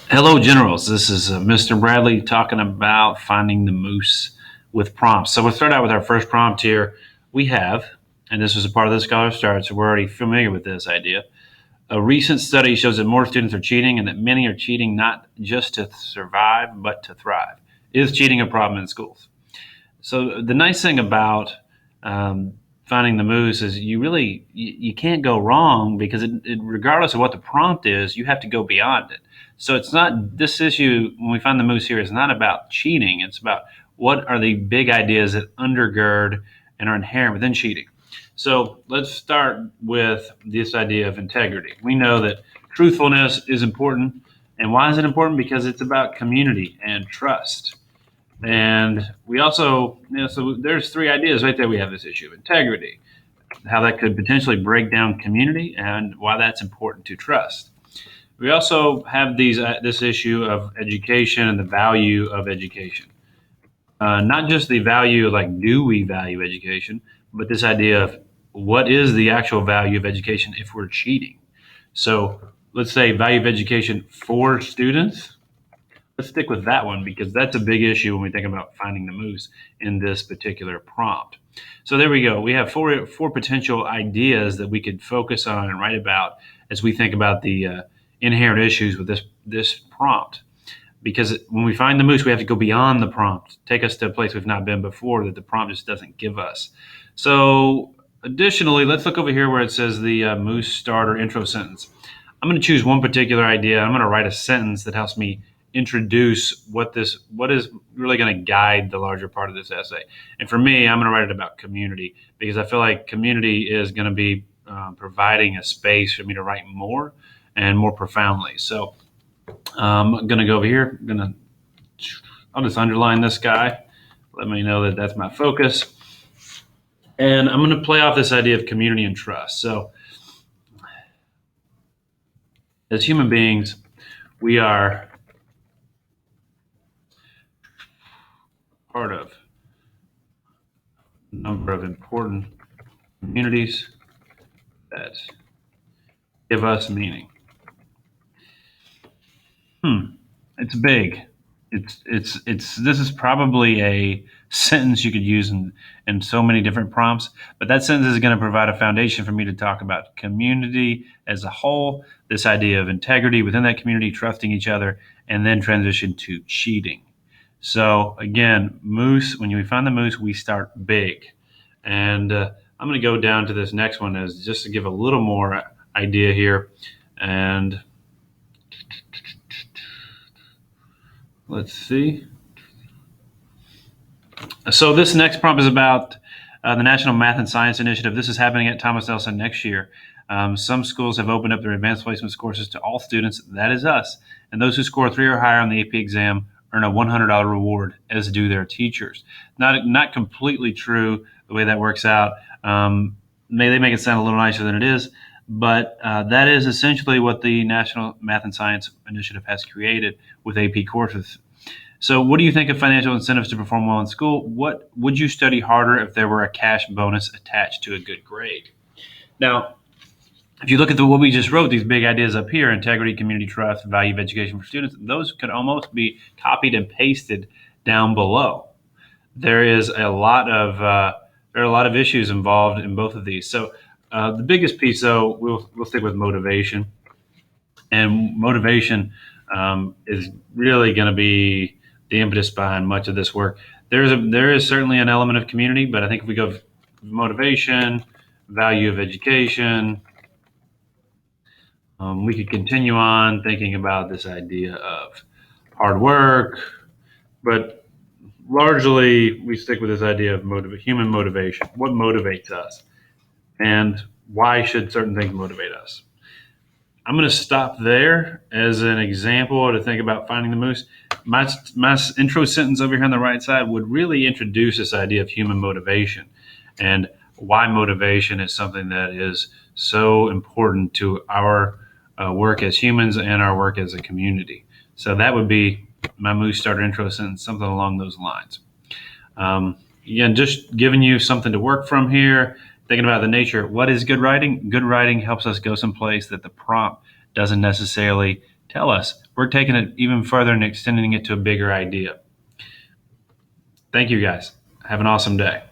Hello, Generals. This is Mr. Bradley talking about finding the moose with prompts. So we'll start out with our first prompt here. We have, and this was a part of the Scholar Start, so we're already familiar with this idea. A recent study shows that more students are cheating and that many are cheating not just to survive, but to thrive. Is cheating a problem in schools? So the nice thing about um, finding the moose is you can't go wrong because regardless of what the prompt is, you have to go beyond it. So it's not this issue when we find the moose here is not about cheating. It's about what are the big ideas that undergird and are inherent within cheating. So let's start with this idea of integrity. We know that truthfulness is important. And why is it important? Because it's about community and trust. And we also, so there's three ideas right there. We have this issue of integrity, how that could potentially break down community, and why that's important to trust. We also have this issue of education and the value of education. Not just the value of like, do we value education, but this idea of what is the actual value of education if we're cheating. So let's say value of education for students. Let's stick with that one because that's a big issue when we think about finding the moose in this particular prompt. So there we go. We have four potential ideas that we could focus on and write about as we think about the inherent issues with this prompt. Because when we find the moose, we have to go beyond the prompt, take us to a place we've not been before that the prompt just doesn't give us. So additionally, let's look over here where it says the moose starter intro sentence. I'm going to choose one particular idea. I'm going to write a sentence that helps me introduce what is really going to guide the larger part of this essay. And for me, I'm going to write it about community because I feel like community is going to be providing a space for me to write more and more profoundly. So I'm going to go over here. I'll just underline this guy. Let me know that that's my focus. And I'm going to play off this idea of community and trust. So as human beings, we are part of a number of important communities that give us meaning. It's big. It's this is probably a sentence you could use in so many different prompts, but that sentence is going to provide a foundation for me to talk about community as a whole, this idea of integrity within that community, trusting each other, and then transition to cheating. So again, moose, when we find the moose, we start big. And I'm going to go down to this next one as just to give a little more idea here. And let's see. So this next prompt is about the National Math and Science Initiative. This is happening at Thomas Nelson next year. Some schools have opened up their advanced placements courses to all students. That is us. And those who score 3 or higher on the AP exam earn a $100 reward, as do their teachers. Not completely true the way that works out. They make it sound a little nicer than it is, but that is essentially what the National Math and Science Initiative has created with AP courses. So, what do you think of financial incentives to perform well in school? What would you study harder if there were a cash bonus attached to a good grade? Now, if you look at what we just wrote, these big ideas up here, integrity, community trust, value of education for students, those could almost be copied and pasted down below. There is a lot of there are a lot of issues involved in both of these. So the biggest piece, though, we'll stick with motivation, and motivation is really going to be the impetus behind much of this work. There is certainly an element of community, but I think if we go motivation, value of education, we could continue on thinking about this idea of hard work, but largely we stick with this idea of human motivation. What motivates us, and why should certain things motivate us? I'm going to stop there as an example to think about finding the moose. My intro sentence over here on the right side would really introduce this idea of human motivation and why motivation is something that is so important to our work as humans and our work as a community. So that would be my moose starter intro sentence, something along those lines. Again, just giving you something to work from here, thinking about the nature. What is good writing? Good writing helps us go someplace that the prompt doesn't necessarily Tell us. We're taking it even further and extending it to a bigger idea. Thank you guys. Have an awesome day.